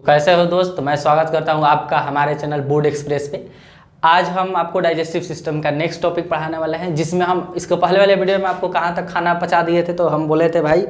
कैसे हो दोस्त, मैं स्वागत करता हूं आपका हमारे चैनल बोर्ड एक्सप्रेस पे। आज हम आपको डाइजेस्टिव सिस्टम का नेक्स्ट टॉपिक पढ़ाने वाले हैं, जिसमें हम इसको पहले वाले वीडियो में आपको कहाँ तक खाना पचा दिए थे, तो हम बोले थे भाई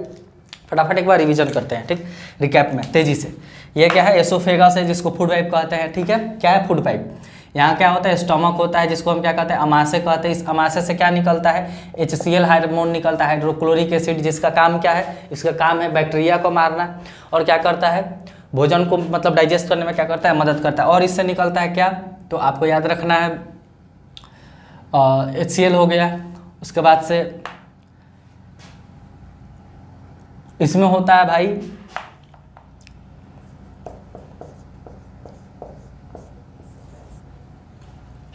फटाफट एक बार रिवीजन करते हैं। ठीक, रिकैप में तेजी से। ये क्या है? एसोफेगस है, जिसको फूड पाइप कहते हैं। ठीक है, क्या है? Food pipe. यहाँ क्या होता है? स्टमक होता है, जिसको हम क्या कहते हैं? अमाशय कहते हैं। इस अमाशय से क्या निकलता है? HCl हार्मोन निकलता है, हाइड्रोक्लोरिक एसिड, जिसका काम क्या है? इसका काम है बैक्टीरिया को मारना। और क्या करता है? भोजन को मतलब डाइजेस्ट करने में क्या करता है? मदद करता है। और इससे निकलता है क्या? तो आपको याद रखना है, HCl हो गया। उसके बाद से इसमें होता है भाई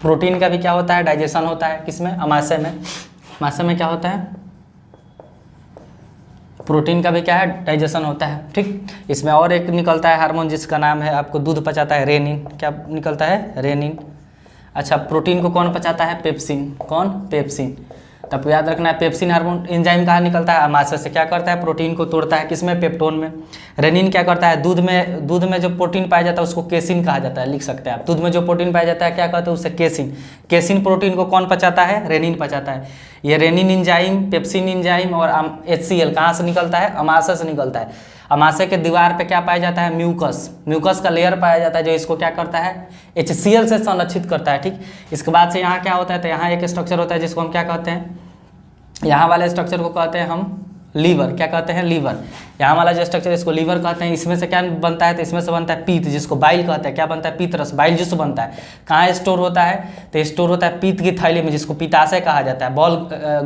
प्रोटीन का भी क्या होता है? डाइजेशन होता है। किसमें? अमाशय में। अमाशय में क्या होता है? प्रोटीन का भी क्या है? डाइजेशन होता है। ठीक, इसमें और एक निकलता है हार्मोन, जिसका नाम है, आपको दूध पचाता है, रेनिन। क्या निकलता है? रेनिन। अच्छा, प्रोटीन को कौन पचाता है? पेप्सिन। कौन? पेप्सिन। तब याद रखना है, पेप्सिन हार्मोन एंजाइम कहाँ निकलता है? अमाशय से। क्या करता है? प्रोटीन को तोड़ता है। किसमें? पेप्टोन में। रेनिन क्या करता है? दूध में जो प्रोटीन पाया जाता है उसको केसिन कहा जाता है। लिख सकते हैं आप, दूध में जो प्रोटीन पाया जाता है क्या कहते हैं? उससे केसिन। केसिन प्रोटीन को कौन पचाता है? रेनिन पचाता है। ये रेनिन एंजाइम, पेप्सिन एंजाइम और HCl कहाँ से निकलता है? अमाशय से निकलता है। अमाशय के दीवार पे क्या पाया जाता है? म्यूकस। म्यूकस का लेयर पाया जाता है, जो इसको क्या करता है? HCl से संरक्षित करता है। ठीक, इसके बाद से यहाँ क्या होता है? तो यहाँ एक स्ट्रक्चर होता है, जिसको हम क्या कहते हैं? यहाँ वाले स्ट्रक्चर को कहते हैं हम लीवर। क्या कहते हैं? लीवर। यहाँ वाला जो स्ट्रक्चर, इसको लीवर कहते हैं। इसमें से क्या बनता है? तो इसमें से बनता है पीत, जिसको बाइल कहते हैं। क्या बनता है? पीत रस, बाइल जूस बनता है। कहाँ स्टोर होता है? तो स्टोर होता है पीत की थैली में, जिसको पित्ताशय कहा जाता है।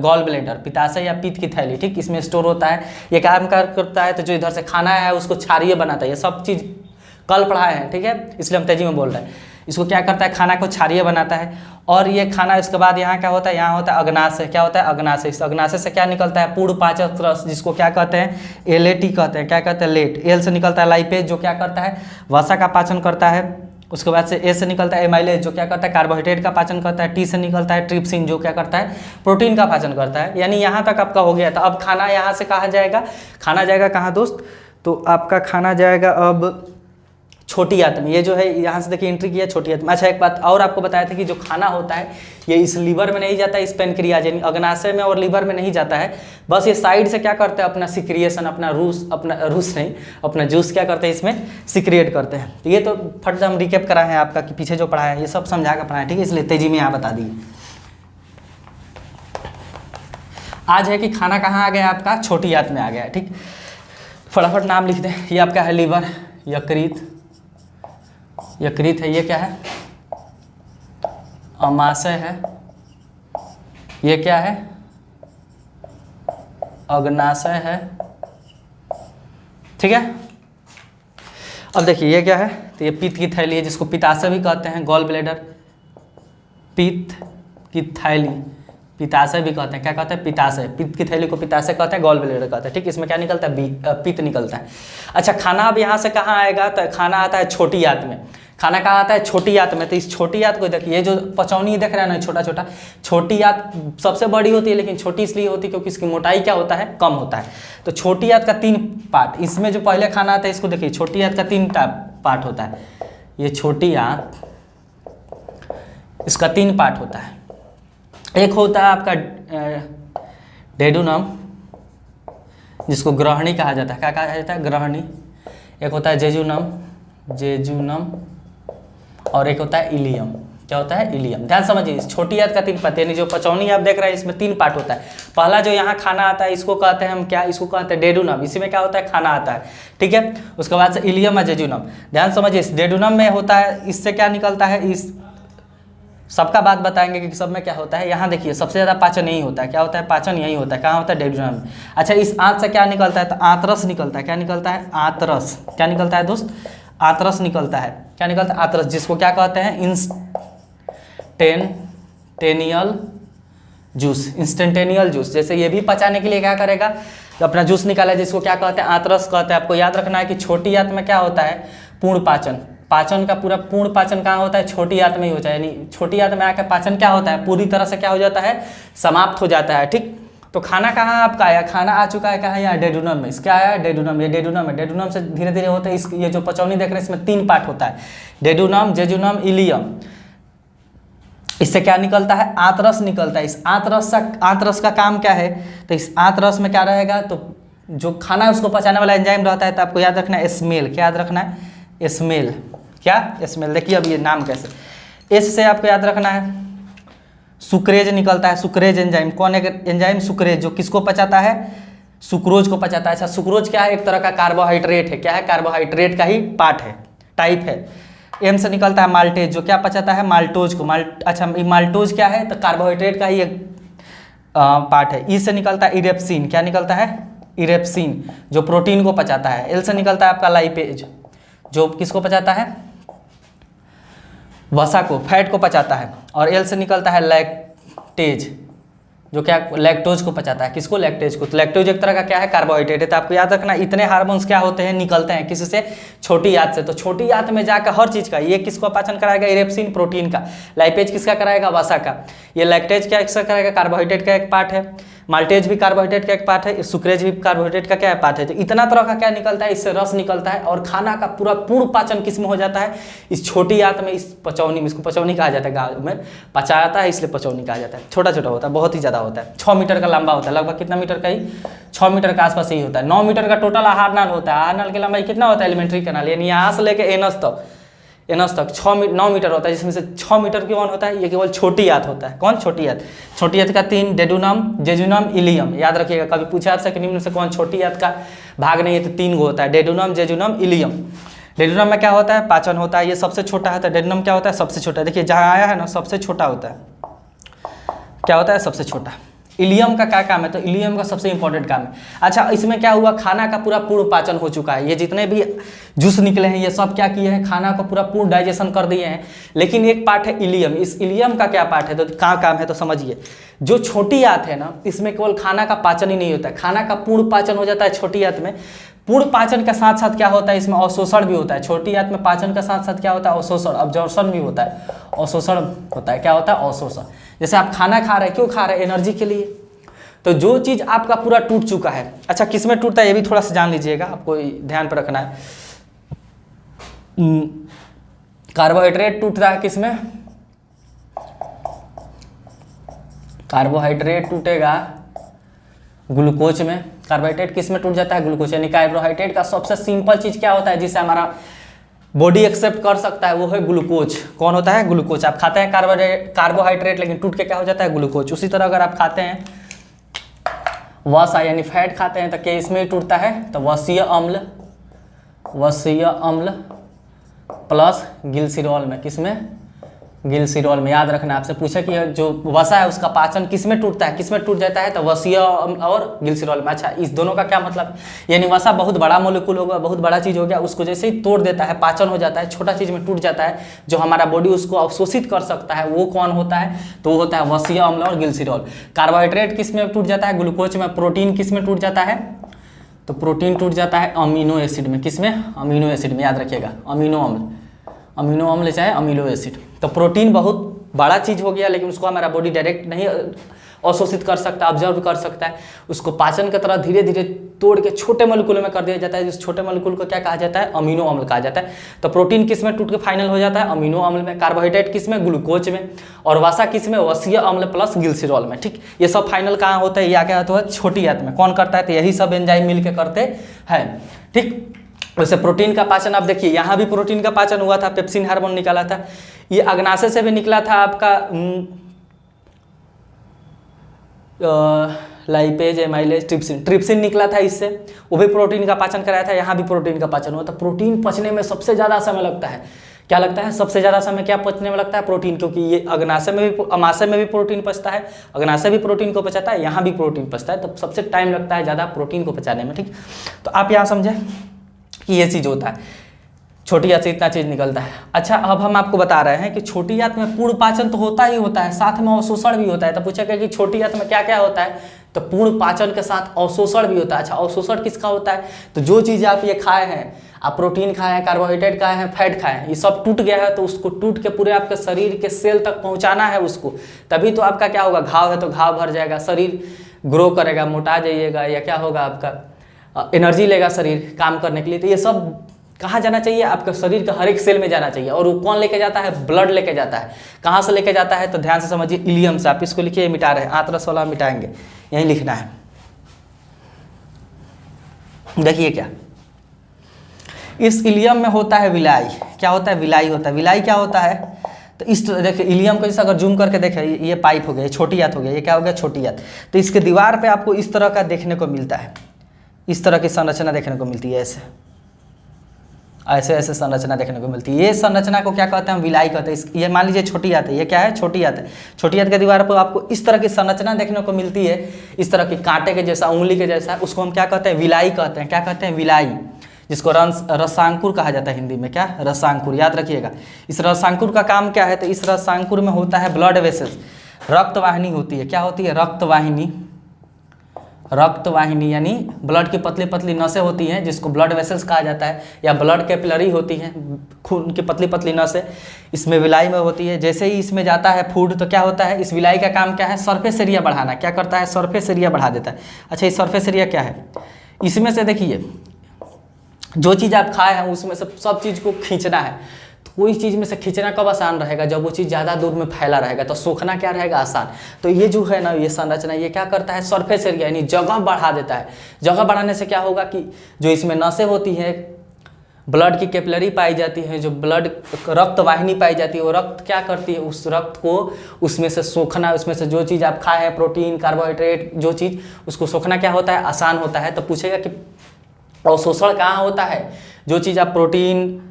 गॉल ब्लैडर, पित्ताशय या पीत की थैली। ठीक, इसमें स्टोर होता है। ये काम करता है, तो जो इधर से खाना है उसको क्षारीय बनाता है। ये सब चीज़ कल पढ़ाए हैं, ठीक है, इसलिए हम तेजी में बोल रहे हैं। इसको क्या करता है? खाना को क्षारीय बनाता है। और ये खाना, इसके बाद यहाँ क्या होता है? यहाँ होता है अग्नाशय। क्या होता है? अग्नाशय। इस अग्नाशय से क्या निकलता है? पूर्ण पाचक रस, जिसको क्या कहते हैं? LAT कहते हैं। क्या कहते हैं? लेट। एल से निकलता है लाइपेज, जो क्या करता है? वसा का पाचन करता है। उसके बाद से A से निकलता है एमाइलेज, जो क्या करता है? कार्बोहाइड्रेट का पाचन करता है। T से निकलता है ट्रिप्सिन, जो क्या करता है? प्रोटीन का पाचन करता है। यानी यहाँ तक आपका हो गया था। अब खाना यहाँ से कहाँ जाएगा? खाना जाएगा कहाँ दोस्त? तो आपका खाना जाएगा अब छोटी आंत में। ये जो है, यहाँ से देखिए एंट्री किया छोटी आंत में। अच्छा, एक बात और आपको बताया था कि जो खाना होता है ये इस लीवर में नहीं जाता है, इस पेनक्रियाज यानी अग्नाशय में और लीवर में नहीं जाता है। बस ये साइड से क्या करते हैं? अपना सिक्रिएशन, अपना जूस क्या करते हैं? इसमें सिक्रिएट करते हैं। तो ये तो फट से हम रिकेप करा है आपका कि पीछे जो पढ़ा है ये सब समझा कर पढ़ा है। ठीक है, इसलिए तेजी में यहाँ बता दिए। आज है कि खाना कहाँ आ गया? आपका छोटी आंत में आ गया। ठीक, फटाफट नाम लिख दें। ये आपका है लीवर, यकृत है। ये क्या है? अमाशय है। ये क्या है? अग्नाशय है। ठीक है, अब देखिए ये क्या है? तो ये पीत की थैली है, जिसको पित्ताशय भी कहते हैं। गॉल ब्लैडर, पीत की थैली, पित्ताशय भी कहते हैं। क्या कहते हैं? पित्ताशय। पित्त की थैली को पित्ताशय कहते हैं, गॉल ब्लैडर कहते हैं। ठीक, इसमें क्या निकलता है? पित्त निकलता है। अच्छा, खाना अब यहाँ से कहाँ आएगा? तो खाना आता है छोटी आंत में। खाना कहाँ आता है? छोटी आंत में। तो इस छोटी आंत को देखिए, ये जो पचौनी देख रहे हैं ना, छोटा छोटा, छोटी आंत सबसे बड़ी होती है, लेकिन छोटी इसलिए होती है क्योंकि इसकी मोटाई क्या होता है? कम होता है। तो छोटी आंत का 3 पार्ट, इसमें जो पहले खाना आता है इसको देखिए, छोटी आंत का 3 पार्ट होता है। ये छोटी आंत, इसका 3 पार्ट होता है। एक होता है आपका डेडुनम, जिसको ग्रहणी कहा जाता है। क्या कहा जाता है? ग्रहणी। एक होता है जेजुनम, और एक होता है इलियम। क्या होता है? इलियम। ध्यान समझिए, इस छोटी आंत का 3 पार्ट, यानी जो पचौनी आप देख रहे हैं इसमें 3 पार्ट होता है। पहला जो यहाँ खाना आता है इसको कहते हैं हम क्या? इसको कहते हैं डेडुनम। इसी में क्या होता है? खाना आता है। ठीक है, उसके बाद से इलियम और जेजुनम। ध्यान समझिए, इस डेडुनम में होता है, इससे क्या निकलता है? इस सबका बात बताएंगे कि सब में क्या होता है। यहाँ देखिए, सबसे ज़्यादा पाचन यही होता है। क्या होता है? पाचन यही होता है। कहाँ होता है? डेडुनम में। अच्छा, इस आंत से क्या निकलता है? तो आंतरस निकलता है। क्या निकलता है? आंतरस। क्या निकलता है दोस्त? आंतरस निकलता है। क्या निकलता है? आंतरस, जिसको क्या कहते हैं? इंस्टेंटेनियल जूस। जैसे ये भी पचाने के लिए क्या करेगा? तो अपना जूस निकाला, जिसको क्या कहते हैं? आंतरस कहते हैं। आपको याद रखना है कि छोटी आंत में क्या होता है? पूर्ण पाचन। पाचन का पूरा पूर्ण पाचन कहाँ होता है? छोटी आंत में ही होता है। यानी छोटी आंत में आकर पाचन क्या होता है? पूरी तरह से क्या हो जाता है? समाप्त हो जाता है। ठीक, तो खाना कहाँ आपका आया, खाना आ चुका है कहाँ, यहाँ डेडुनम में। इसका आया डेडुनम, ये डेडुनम है। डेडुनम से धीरे धीरे होते हैं इस, ये जो पचौनी देख रहे हैं इसमें 3 पार्ट होता है, डेडुनम, जेजुनम, इलियम। इससे क्या निकलता है, आंतरस निकलता है। इस आंतरस का काम क्या है, तो इस आंतरस में क्या रहेगा, तो जो खाना है उसको पचाने वाला एंजाइम रहता है। तो आपको याद रखना है स्मेल, क्या याद रखना है, स्मेल, क्या स्मेल। देखिए अब ये नाम कैसे, एस से आपको याद रखना है सुक्रेज निकलता है, सुक्रेज एंजाइम। कौन है एंजाइम, सुक्रेज, जो किसको पचाता है, सुक्रोज को पचाता है। अच्छा सुक्रोज क्या है, एक तरह का कार्बोहाइड्रेट है, क्या है, कार्बोहाइड्रेट का ही पार्ट है, टाइप है। एम से निकलता है माल्टेज, जो क्या पचाता है, माल्टोज को। अच्छा माल्टोज क्या है, तो कार्बोहाइड्रेट का ही एक पार्ट है। ई से निकलता है इरेप्सिन, क्या निकलता है, इरेप्सिन, जो प्रोटीन को पचाता है। एल से निकलता है आपका लाइपेज, जो किसको पचाता है, वसा को, फैट को पचाता है। और एल से निकलता है लैक्टेज, जो क्या लैक्टोज को पचाता है, किसको, लैक्टेज को। तो लैक्टोज एक तरह का क्या है, कार्बोहाइड्रेट है। तो आपको याद रखना इतने हार्मोन्स क्या होते हैं, निकलते हैं किससे, छोटी आंत से। तो छोटी आंत में जाकर हर चीज़ का, ये किसको पाचन कराएगा, इरेप्सिन, प्रोटीन का। लाइपेज किसका कराएगा, वसा का। ये लैक्टेज क्या किसका कराएगा, कार्बोहाइड्रेट का एक पार्ट है। माल्टेज भी कार्बोहाइड्रेट का एक पार्ट है, सुक्रेज भी कार्बोहाइड्रेट का क्या है, पार्ट है। तो इतना तरह का क्या निकलता है, इससे रस निकलता है। और खाना का पूरा पूर्ण पाचन किस में हो जाता है, इस छोटी आंत में, इस पचौनी में। इसको पचौनी कहा जाता है, गाँव में पचाता है इसलिए पचौनी कहा जाता है। छोटा छोटा होता है, बहुत ही ज़्यादा होता है, 6 मीटर का लंबा होता है, लगभग कितना मीटर का ही, 6 मीटर के आसपास ही होता है। 9 मीटर का टोटल आहार नाल होता है। आहार नाल की लंबाई कितना होता है, एलिमेंट्री कैनाल, यानी यहाँ से लेके एनस तक 9 मीटर होता है, जिसमें से 6 मीटर कौन होता है, ये केवल छोटी आंत होता है। कौन, छोटी आंत। छोटी आंत का 3, डेडुनम, जेजुनम, इलियम। याद रखिएगा, कभी पूछा आपसे कि निम्न से कौन छोटी आंत का भाग नहीं है, तो 3 गो होता है, डेडुनम, जेजुनम, इलियम। डेडुनम में क्या होता है, पाचन होता है, ये सबसे छोटा है। तो डेडुनम क्या होता है, सबसे छोटा। देखिए जहाँ आया है ना, सबसे छोटा होता है, क्या होता है, सबसे छोटा। इलियम का क्या काम है, तो इलियम का सबसे इंपॉर्टेंट काम है। अच्छा इसमें क्या हुआ, खाना का पूरा पूर्ण पाचन हो चुका है। ये जितने भी जूस निकले हैं, ये सब क्या किए हैं, खाना को पूरा पूर्ण डाइजेशन कर दिए हैं। लेकिन एक पार्ट है इलियम, इस इलियम का क्या पार्ट है, तो क्या काम है, तो समझिए। जो छोटी आंत है ना, इसमें केवल खाना का पाचन ही नहीं होता है, खाना का पूर्ण पाचन हो जाता है छोटी आंत में। पूर्ण पाचन के साथ साथ क्या होता है, इसमें अवशोषण भी होता है। छोटी आंत में पाचन के साथ साथ क्या होता है, अवशोषण, अब्जॉर्प्शन भी होता है, अवशोषण होता है। क्या होता है, अवशोषण। जैसे आप खाना खा रहे हैं, क्यों खा रहे हैं, एनर्जी के लिए। तो जो चीज़ आपका पूरा टूट चुका है, अच्छा किस में टूटता है, ये भी थोड़ा सा जान लीजिएगा, आपको ध्यान पर रखना है। कार्बोहाइड्रेट टूटता है किस में, कार्बोहाइड्रेट टूटेगा ग्लूकोज में। कार्बोहाइड्रेट किस में टूट जाता है, ग्लूकोज। यानी कार्बोहाइड्रेट का सबसे सिंपल चीज़ क्या होता है, जिससे हमारा बॉडी एक्सेप्ट कर सकता है, वो है ग्लूकोज। कौन होता है, ग्लूकोज। आप खाते हैं कार्बोहाइड्रेट, लेकिन टूट के क्या हो जाता है, ग्लूकोज। उसी तरह अगर आप खाते हैं वसा यानी फैट खाते हैं, तो क्या इसमें ही टूटता है, तो वसीय अम्ल प्लस गिल्सिरॉल में। किसमें, गिल्सिरॉल में। याद रखना, आपसे पूछा कि जो वसा है उसका पाचन किसमें टूटता है, किसमें टूट जाता है, तो वसीय और गिल्सिरॉल में। अच्छा इस दोनों का क्या मतलब, यानी वसा बहुत बड़ा मोलिक्यूल होगा, बहुत बड़ा चीज़ हो गया, उसको जैसे ही तोड़ देता है, पाचन हो जाता है, छोटा चीज़ में टूट जाता है, जो हमारा बॉडी उसको अवशोषित कर सकता है, वो कौन होता है, तो वो होता है वसीय अम्ल और गिल्सिरॉल। कार्बोहाइड्रेट किस में टूट जाता है, ग्लूकोज में। प्रोटीन किस में टूट जाता है, तो प्रोटीन टूट जाता है अमीनो एसिड में। किस में, अमीनो एसिड में। याद रखिएगा, अमीनो अम्ल चाहे अमीनो एसिड। तो प्रोटीन बहुत बड़ा चीज़ हो गया, लेकिन उसको हमारा बॉडी डायरेक्ट नहीं अवशोषित कर सकता, ऑब्जर्व कर सकता है। उसको पाचन की तरह धीरे धीरे तोड़ के छोटे मोलिक्यूल में कर दिया जाता है। जिस छोटे मोलिक्यूल को क्या कहा जाता है, अमीनो अम्ल कहा जाता है। तो प्रोटीन किस में टूट के फाइनल हो जाता है, अमीनो अम्ल में। कार्बोहाइड्रेट किस में, ग्लूकोज में। और वसा किस में, वसीय अम्ल प्लस गिल्सिरॉल में। ठीक, ये सब फाइनल कहाँ होता है, या क्या होता है, छोटी आंत में। कौन करता है, तो यही सब एंजाइम मिल के करते हैं। ठीक, वैसे प्रोटीन का पाचन आप देखिए, यहाँ भी प्रोटीन का पाचन हुआ था, पेप्सिन हार्मोन निकाला था। ये अग्नाशय से भी निकला था आपका लाइपेज, एमाइलेज, ट्रिप्सिन निकला था इससे, वो भी प्रोटीन का पाचन कराया था। यहाँ भी प्रोटीन का पाचन हुआ था। प्रोटीन पचने में सबसे ज़्यादा समय लगता है। क्या लगता है, सबसे ज़्यादा समय क्या पचने में लगता है, प्रोटीन। क्योंकि ये अग्नाशय में भी, अमाशय में भी प्रोटीन पचता है, अग्नाशय भी प्रोटीन को पचाता है, यहाँ भी प्रोटीन पचता है। तो सबसे टाइम लगता है ज़्यादा प्रोटीन को पचाने में। ठीक, तो आप यहाँ समझें कि ये चीज़ होता है, छोटी आंत से इतना चीज़ निकलता है। अच्छा अब हम आपको बता रहे हैं कि छोटी आंत में पूर्ण पाचन तो होता ही होता है, साथ में अवशोषण भी होता है। तो पूछा गया कि छोटी आंत में क्या क्या होता है, तो पूर्ण पाचन के साथ अवशोषण भी होता है। अच्छा अवशोषण किसका होता है, तो जो चीज़ आप ये खाए हैं, आप प्रोटीन खाए हैं, कार्बोहाइड्रेट खाए हैं, फैट खाए हैं, ये सब टूट गया है, तो उसको टूट के पूरे आपके शरीर के सेल तक पहुँचाना है उसको, तभी तो आपका क्या होगा, घाव है तो घाव भर जाएगा, शरीर ग्रो करेगा, मोटा जाइएगा, या क्या होगा आपका एनर्जी लेगा शरीर काम करने के लिए। तो ये सब कहाँ जाना चाहिए, आपका शरीर का हर एक सेल में जाना चाहिए। और वो कौन लेके जाता है, ब्लड लेके जाता है। कहाँ से लेके जाता है, तो ध्यान से समझिए, इलियम से। आप इसको लिखिए, मिटा रहे हैं, आंतरस वाला मिटाएंगे, यही लिखना है। देखिए क्या, इस इलियम में होता है विलाई। क्या होता है, विलाई होता है। विलाई क्या होता है, तो इस देखिए इलियम को जैसे अगर जूम करके देखें, ये पाइप हो गया, ये छोटी आंत हो गया, ये क्या हो गया, छोटी आंत। तो इसके दीवार पे आपको इस तरह का देखने को मिलता है, इस तरह की संरचना देखने को मिलती है, ऐसे ऐसे संरचना देखने को मिलती है। ये संरचना को क्या कहते हैं, विलाई कहते हैं। ये मान लीजिए छोटी आंत है, ये क्या है, छोटी आंत है। छोटी आंत के दीवार पर आपको इस तरह की संरचना देखने को मिलती है, इस तरह की कांटे के जैसा, उंगली के जैसा, उसको हम क्या कहते हैं, विलाई कहते हैं। क्या कहते हैं, विलाई, जिसको रसांकुर कहा जाता है हिंदी में। क्या, रसांकुर, याद रखिएगा। इस रसांकुर का काम क्या है, तो इस रसांकुर में होता है ब्लड वेसल्स, रक्तवाहिनी होती है। क्या होती है, रक्तवाहिनी। रक्तवाहिनी यानी ब्लड की पतली पतली नसें होती हैं, जिसको ब्लड वेसल्स कहा जाता है, या ब्लड कैपिलरी होती हैं, खून की पतली पतली नसें, इसमें विलाई में होती है। जैसे ही इसमें जाता है फूड, तो क्या होता है, इस विलाई का काम क्या है, सरफेस एरिया बढ़ाना। क्या करता है, सरफेस एरिया बढ़ा देता है। अच्छा, ये सरफेस एरिया क्या है, इसमें से देखिए जो चीज़ आप खाए हैं उसमें से सब चीज़ को खींचना है। तो कोई चीज़ में से खींचना कब आसान रहेगा, जब वो चीज़ ज़्यादा दूर में फैला रहेगा, तो सोखना क्या रहेगा, आसान। तो ये जो है ना, ये संरचना, ये क्या करता है, सरफेस एरिया यानी जगह बढ़ा देता है। जगह बढ़ाने से क्या होगा कि जो इसमें नसें होती हैं, ब्लड की कैपिलरी पाई जाती है, जो ब्लड रक्त वाहिनी पाई जाती है, वो रक्त क्या करती है, उस रक्त को उसमें से सोखना, उसमें से जो चीज़ आप खाए हैं, प्रोटीन, कार्बोहाइड्रेट, जो चीज़, उसको सोखना क्या होता है, आसान होता है। तो पूछेगा कि अवशोषण कहाँ होता है, जो चीज़ आप प्रोटीन,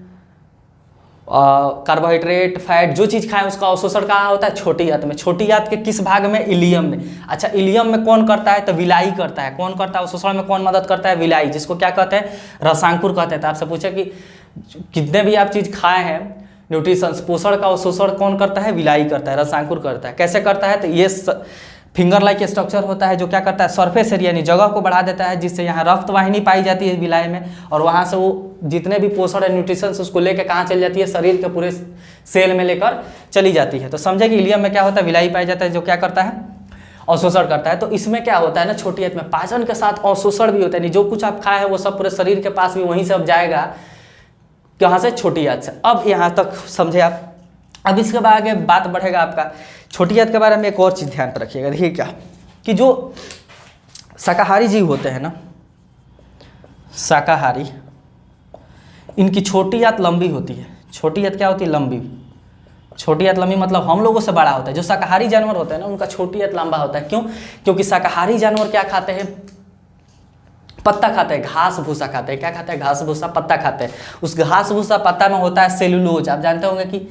कार्बोहाइड्रेट, फैट, जो चीज़ खाएं उसका अवशोषण कहाँ होता है, छोटी आंत में। छोटी आंत के किस भाग में, इलियम में। अच्छा, इलियम में कौन करता है, तो विलाई करता है। कौन करता है, अवशोषण में कौन मदद करता है, विलाई, जिसको क्या कहते हैं, रसांकुर कहते हैं। तो आपसे पूछे कि कितने भी आप चीज़ खाए हैं, न्यूट्रिशन, पोषण का अवशोषण कौन करता है, विलाई करता है, रसांकुर करता है। कैसे करता है, तो ये फिंगर लाइक स्ट्रक्चर होता है, जो क्या करता है, सरफेस एरिया यानी जगह को बढ़ा देता है, जिससे यहाँ रक्त वाहिनी पाई जाती है विलाई में, और वहाँ से वो जितने भी पोषण है, न्यूट्रिशन, उसको लेकर कहाँ चली जाती है, शरीर के पूरे सेल में लेकर चली जाती है। तो समझे कि इलियम में क्या होता है, विलाई पाई जाता है, जो क्या करता है, अवशोषण करता है। तो इसमें क्या होता है ना, छोटी आंत में पाचन के साथ अवशोषण भी होता है, जो कुछ आप खाए हैं वो सब पूरे शरीर के पास भी वहीं से अब जाएगा, कहाँ से, छोटी आंत से। अब यहाँ तक समझे आप। अब इसके बाद आगे बात बढ़ेगा आपका छोटी आंत के बारे में। एक और चीज़ ध्यान पर रखिएगा, देखिए क्या, कि जो शाकाहारी जीव होते हैं ना, शाकाहारी, इनकी छोटी आंत लंबी होती है। छोटी आंत क्या होती है, लंबी। छोटी आंत लंबी मतलब हम लोगों से बड़ा होता है। जो शाकाहारी जानवर होते हैं ना, उनका छोटी आंत लंबा होता है। क्यों, क्योंकि शाकाहारी जानवर क्या खाते हैं, पत्ता खाते हैं, घास भूसा खाते हैं। क्या खाते हैं, घास भूसा, पत्ता खाते हैं। उस घास भूसा पत्ता में होता है सेलुलोज। आप जानते होंगे कि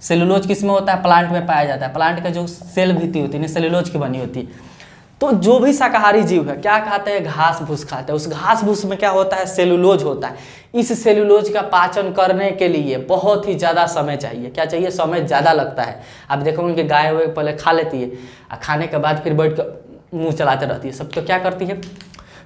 सेलुलोज किस में होता है, प्लांट में पाया जाता है। प्लांट का जो सेल भित्ति होती है सेलुलोज की बनी होती है। तो जो भी शाकाहारी जीव है क्या खाते हैं, घास भूस खाते हैं। उस घास भूस में क्या होता है, सेलुलोज होता है। इस सेलुलोज का पाचन करने के लिए बहुत ही ज़्यादा समय चाहिए। क्या चाहिए, समय ज़्यादा लगता है। आप देखोगे कि गाय हुए पहले खा लेती है, और खाने के बाद फिर बैठ कर मुँह चलाते रहती है सब। तो क्या करती है,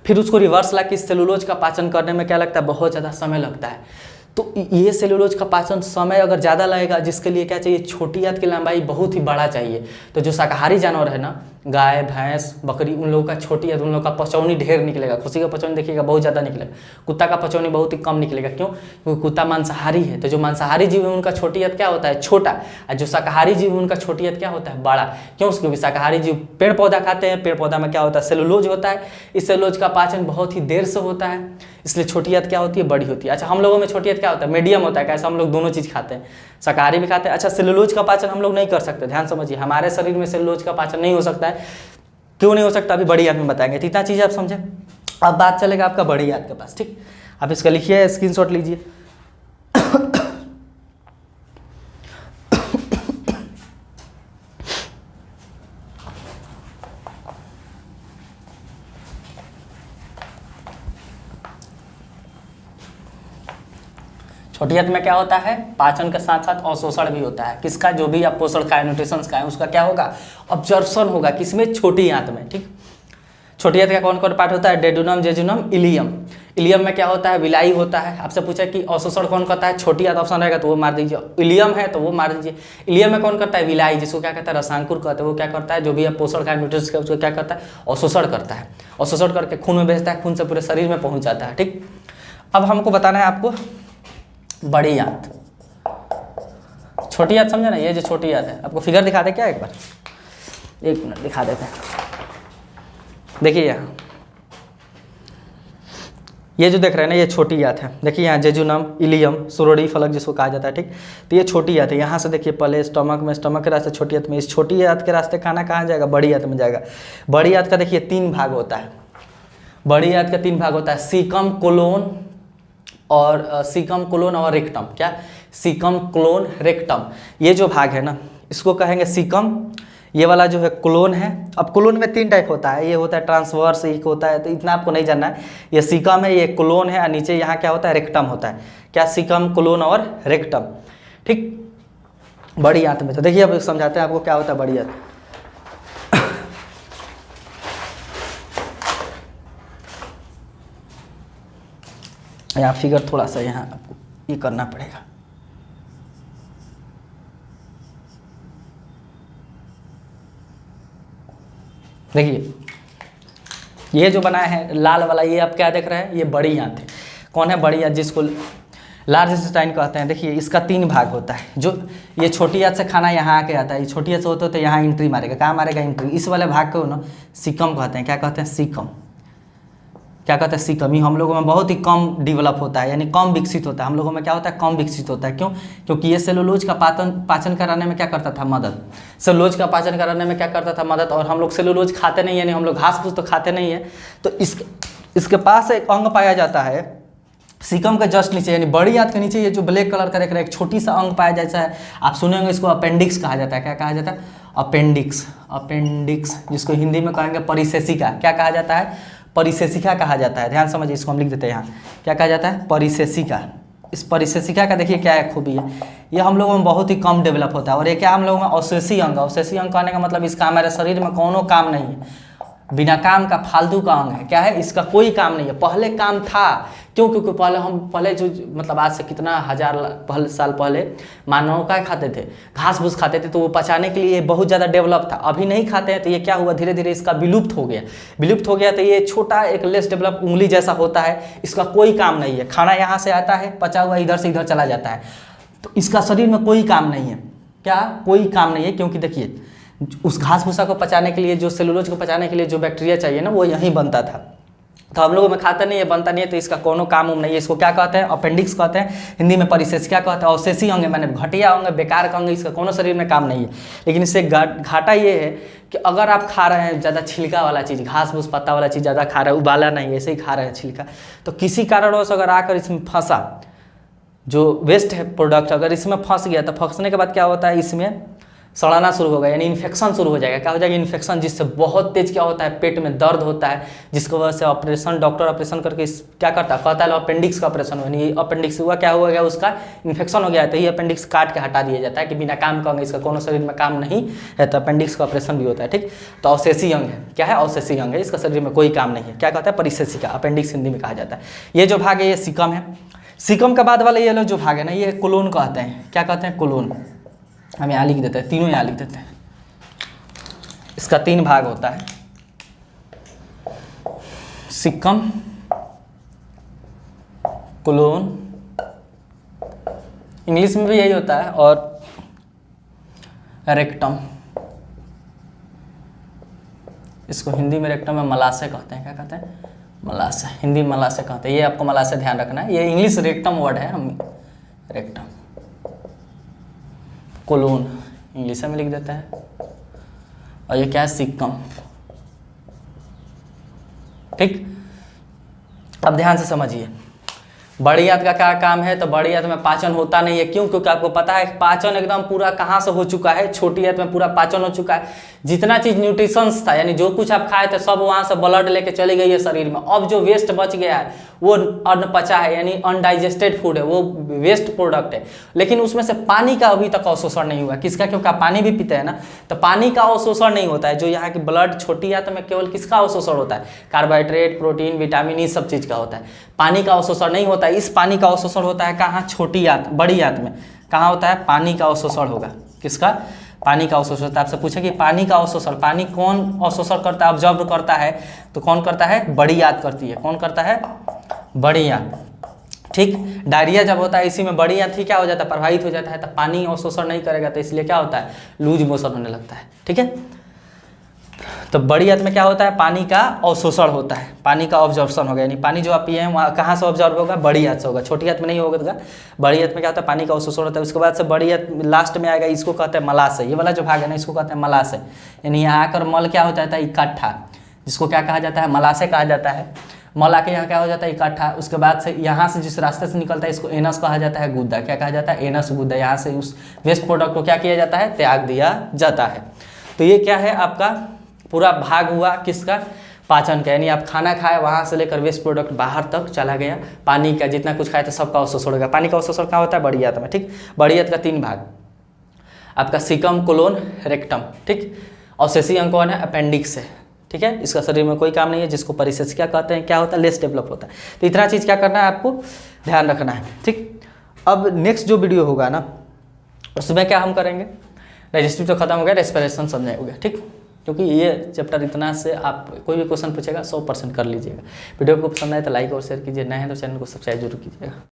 फिर उसको रिवर्स ला कि सेलुलोज का पाचन करने में क्या लगता है, बहुत ज़्यादा समय लगता है। तो ये सेलुलोज का पाचन समय अगर ज़्यादा लगेगा, जिसके लिए क्या चाहिए, छोटी आंत की लंबाई बहुत ही बड़ा चाहिए। तो जो शाकाहारी जानवर है ना, गाय, भैंस, बकरी, उन लोगों का छोटी आंत, उन लोगों का पचौनी ढेर निकलेगा। खसी का पचौनी देखिएगा बहुत ज़्यादा निकलेगा। कुत्ता का पचौनी बहुत ही कम निकलेगा। क्यों, क्योंकि कुत्ता मांसाहारी है। तो जो मांसाहारी जीव है उनका छोटी आंत क्या होता है, छोटा। और जो शाकाहारी जीव है उनका छोटी आंत क्या होता है, बड़ा। क्यों, क्योंकि शाकाहारी जीव पेड़ पौधा खाते हैं। पेड़ पौधा में क्या होता है, सेलुलोज होता है। इस सेलुलोज का पाचन बहुत ही देर से होता है, इसलिए छोटी आंत क्या होती है, बड़ी होती है। अच्छा, हम लोगों में छोटी आंत क्या होता है, मीडियम होता है। कैसे, हम लोग दोनों चीज़ खाते हैं, शाकाहारी भी खाते हैं। अच्छा, सेलुलोज का पाचन हम लोग नहीं कर सकते। ध्यान समझिए, हमारे शरीर में सेलुलोज का पाचन नहीं हो सकता है। क्यों नहीं हो सकता, अभी बड़ी आंत में बताएंगे। इतना चीज़ आप समझे। अब बात चलेगा आपका बड़ी आंत के पास। ठीक, आप इसका लिखिए, स्क्रीनशॉट लीजिए। छोटी आंत में क्या होता है, पाचन के साथ साथ अवशोषण भी होता है। किसका, जो भी आप पोषण खाए, न्यूट्रिशन खाए, उसका क्या होगा, अब्जॉर्प्शन होगा। किसमें, छोटी आंत में। ठीक, छोटी आंत का कौन कौन पार्ट होता है, डेडुनम, जेजुनम, इलियम। इलियम में क्या होता है, विलाई होता है। आपसे पूछा कि अवशोषण कौन करता है, छोटी याद ऑप्शन रहेगा तो वो मार दीजिए, इलियम है तो वो मार दीजिए। इलियम में कौन करता है, विलाई, जिसको क्या कहता है, रसांकुर कहते हैं। वो क्या करता है, जो भी है पोषण का न्यूट्रिएंट्स का उसको क्या करता है, अवशोषण करता है। अवशोषण करके खून में भेजता है, खून से पूरे शरीर में पहुंच जाता है। ठीक, अब हमको बताना है आपको बड़ी याद। छोटी याद समझे ना, ये जो छोटी याद है, आपको फिगर दिखा दे क्या एक बार, 1 मिनट दिखा देते हैं। देखिए यहाँ ये जो देख रहे हैं ना, ये छोटी याद है। देखिए यहाँ जेजुनम, इलियम, सुरोड़ी फलक जिसको कहा जाता है। ठीक, तो ये छोटी याद है। यहाँ से देखिए पहले स्टमक में, स्टमक के रास्ते छोटी याद में, इस छोटी याद के रास्ते खाना कहाँ जाएगा, बड़ी याद में जाएगा। बड़ी याद का देखिए 3 भाग होता है। बड़ी याद का 3 भाग होता है, सीकम, कोलोन और रेक्टम। क्या, सीकम, कोलोन, रेक्टम, ये जो भाग है ना इसको कहेंगे सीकम। ये वाला जो है कोलोन है। अब कोलोन में 3 टाइप होता है, ये होता है ट्रांसवर्स, एक होता है, तो इतना आपको नहीं जानना है। ये सीकम है, ये कोलोन है, और नीचे यहाँ क्या होता है, रेक्टम होता है। क्या, सीकम, कोलोन और रेक्टम। ठीक, बड़ी आंत में तो देखिए अब समझाते हैं आपको क्या होता है बड़ी आंत। यहाँ फिगर थोड़ा सा यहाँ आपको ये करना पड़ेगा। देखिए ये जो बनाया है लाल वाला, ये आप क्या देख रहे हैं, ये बड़ी आंत है। कौन है बड़ी आंत, जिसको लार्ज इंटेस्टाइन कहते हैं। देखिए इसका 3 भाग होता है। जो ये छोटी आंत से खाना यहाँ आके आता है, ये छोटी आंत से होता है तो यहाँ एंट्री मारेगा। कहाँ मारेगा, एंट्री। इस वाले भाग को ना सीकम कहते हैं। क्या कहते हैं, सीकम। क्या कहते हैं, सीकम। ये हम लोगों में बहुत ही कम डेवलप होता है, यानी कम विकसित होता है। हम लोगों में क्या होता है, कम विकसित होता है। क्यों, क्योंकि ये सेलुलोज का पाचन कराने में क्या करता था, मदद। सेलुलोज का पाचन कराने में क्या करता था, मदद। और हम लोग सेलुलोज खाते नहीं, यानी हम लोग घास फूस तो खाते नहीं है। तो इसके पास एक अंग पाया जाता है सीकम के जस्ट नीचे, यानी बड़ी आंत के नीचे, ये जो ब्लैक कलर का देख रहे हैं, एक छोटी सा अंग पाया जाता है। आप सुने होंगे इसको अपेंडिक्स कहा जाता है। क्या कहा जाता है, अपेंडिक्स। अपेंडिक्स, जिसको हिंदी में कहेंगे परिशेषिका। क्या कहा जाता है, परिशेषिका कहा जाता है। ध्यान समझिए, इसको हम लिख देते हैं यहाँ। क्या कहा जाता है, परिशेषिका। इस परिशेषिका का देखिए क्या है खूबी है, ये हम लोगों में बहुत ही कम डेवलप होता है। और ये क्या हम लोगों में अवशेषी अंग। अवशेषी अंग कहने का मतलब इसका हमारे शरीर में कोनो काम नहीं है, बिना काम का फालतू का अंग है। क्या है, इसका कोई काम नहीं है। पहले काम था, क्यों, क्योंकि पहले जो मतलब आज से कितना हजार साल पहले मानव क्या खाते थे, घास फूस खाते थे, तो वो पचाने के लिए बहुत ज़्यादा डेवलप था। अभी नहीं खाते हैं तो ये क्या हुआ, धीरे धीरे इसका विलुप्त हो गया। विलुप्त हो गया तो ये छोटा एक लेस डेवलप उंगली जैसा होता है, इसका कोई काम नहीं है। खाना यहाँ से आता है, पचा हुआ इधर से इधर चला जाता है, तो इसका शरीर में कोई काम नहीं है। क्या, कोई काम नहीं है, क्योंकि देखिए उस घास भूसा को पचाने के लिए, जो सेलुलोज को पचाने के लिए जो बैक्टीरिया चाहिए ना, वो यहीं बनता था। तो हम लोगों में खाता नहीं है, बनता नहीं है, तो इसका कोनो काम नहीं है। इसको क्या कहते हैं, अपेंडिक्स कहते हैं, हिंदी में परिशेषिका कहते हैं। अवशेषी अंग, मैंने घटिया अंग, बेकार का अंग, इसका कोनो शरीर में काम नहीं है। लेकिन इससे घाटा ये है कि अगर आप खा रहे हैं ज़्यादा छिलका वाला चीज़, घास फूस पत्ता वाला चीज़ ज़्यादा खा रहे हैं, उबाला नहीं, ऐसे ही खा रहे हैं छिलका, तो किसी कारणवश अगर आकर इसमें फंसा, जो वेस्ट है प्रोडक्ट अगर इसमें फंस गया, तो फंसने के बाद क्या होता है, इसमें सड़ाना शुरू होगा, यानी इन्फेक्शन शुरू हो जाएगा। क्या हो जाएगा, इन्फेक्शन, जिससे बहुत तेज क्या होता है, पेट में दर्द होता है, जिसकी वजह से ऑपरेशन, डॉक्टर ऑपरेशन करके क्या करता है, कहता है अपेंडिक्स का ऑपरेशन हुआ। यानी अपेंडिक्स हुआ, क्या हुआ गया, उसका इन्फेक्शन हो गया है, तो ये अपेंडिक्स काट के हटा दिया जाता है कि बिना काम का अंग, इसका कोनो शरीर में काम नहीं है, तो अपेंडिक्स का ऑपरेशन भी होता है। ठीक, तो अवशेषी अंग है। क्या है, अवशेषी अंग है, इसका शरीर में कोई काम नहीं है। क्या कहता है, परिशेषिका, अपेंडिक्स हिंदी में कहा जाता है। ये जो भाग है ये सीकम है। सीकम के बाद वाले ये लोग जो भाग है ना, ये कोलोन कहते हैं। क्या कहते हैं, कोलोन। हम यहाँ लिख देते हैं, तीनों यहाँ लिख देते हैं। इसका 3 भाग होता है, सीकम, कोलोन, इंग्लिश में भी यही होता है, और रेक्टम। इसको हिंदी में रेक्टम में मलाशय कहते हैं। क्या कहते हैं, मलाशय, हिंदी में मलाशय कहते हैं। ये आपको मलाशय ध्यान रखना है, ये इंग्लिश रेक्टम वर्ड है, हम रेक्टम। कोलोन इंग्लिश में लिख देते हैं, और ये क्या है, सीकम। ठीक, अब ध्यान से समझिए, बड़ी आंत का क्या काम है, तो बड़ी आंत में पाचन होता नहीं है। क्यों, क्योंकि आपको पता है पाचन एकदम पूरा कहाँ से हो चुका है, छोटी आंत में पूरा पाचन हो चुका है। जितना चीज न्यूट्रिशंस था, यानी जो कुछ आप खाए थे, सब वहाँ से ब्लड लेके चली गई है शरीर में। अब जो वेस्ट बच गया है वो अनपचा है, यानी अनडाइजेस्टेड फूड है, वो वेस्ट प्रोडक्ट है, लेकिन उसमें से पानी का अभी तक अवशोषण नहीं हुआ। किसका? क्योंकि आप पानी भी पीते हैं ना, तो पानी का अवशोषण नहीं होता है। जो यहाँ की ब्लड छोटी आंत में केवल किसका अवशोषण होता है? कार्बोहाइड्रेट, प्रोटीन, विटामिन, इस सब चीज़ का होता है। पानी का अवशोषण नहीं होता है। इस पानी का अवशोषण होता है कहाँ? छोटी आंत, बड़ी आंत में कहाँ होता है? पानी का अवशोषण होगा। किसका? पानी का अवशोषण होता है। आपसे पूछे कि पानी का अवशोषण, पानी कौन अवशोषण करता है, ऑब्जर्व करता है? तो कौन करता है? बड़ी आंत करती है। कौन करता है? बड़ी आंत। ठीक, डायरिया जब होता है इसी में बड़ी आंत ही क्या हो जाता है? प्रभावित हो जाता है। तो पानी अवशोषण नहीं करेगा तो इसलिए क्या होता है? लूज मोशन होने लगता है। ठीक है, तो बड़ी आंत में क्या होता है? पानी का अवशोषण होता है, पानी का ऑब्जॉर्प्शन होगा, यानी पानी जो आप पिए हैं वहाँ कहाँ से ऑब्जॉर्व होगा? बड़ी आंत से होगा। छोटी आंत में नहीं होगा। बड़ी आंत में क्या होता है? पानी का अवशोषण होता है। उसके बाद से बड़ी आंत लास्ट में आएगा, इसको कहते हैं मलाशय। ये वाला जो भाग है ना, इसको कहते हैं मलाशय। यानी यहाँ आकर मल क्या हो जाता है? इकट्ठा, जिसको क्या कहा जाता है? मलाशय कहा जाता है। मल आके यहाँ क्या हो जाता है? इकट्ठा। उसके बाद से यहाँ से जिस रास्ते से निकलता है इसको एनस कहा जाता है, गुद्दा। क्या कहा जाता है? एनस गुद्दा। यहाँ से उस वेस्ट प्रोडक्ट को क्या किया जाता है? त्याग दिया जाता है। तो ये क्या है? आपका पूरा भाग हुआ किसका? पाचन का, यानी आप खाना खाए वहाँ से लेकर वेस्ट प्रोडक्ट बाहर तक चला गया। पानी का जितना कुछ खाए तो सबका अवशोषण होगा। पानी का अवशोषण कहाँ होता है? बड़ी आंत में। ठीक, बड़ी आंत का 3 भाग, आपका सीकम, कोलोन, रेक्टम। ठीक, और शेषीय अंग कौन है? अपेंडिक्स है। ठीक है, इसका शरीर में कोई काम नहीं है, जिसको परिशेष क्या कहते हैं? क्या होता है? लेस डेवलप होता है। तो इतना चीज़ क्या करना है आपको? ध्यान रखना है। ठीक, अब नेक्स्ट जो वीडियो होगा ना, उसमें क्या हम करेंगे? डाइजेस्टिव तो खत्म हो गया, रेस्पिरेशन समझाया हो गया। ठीक, क्योंकि ये चैप्टर इतना से आप कोई भी क्वेश्चन पूछेगा 100% कर लीजिएगा। वीडियो को पसंद आए तो लाइक और शेयर कीजिए, नए हैं तो चैनल को सब्सक्राइब जरूर कीजिएगा।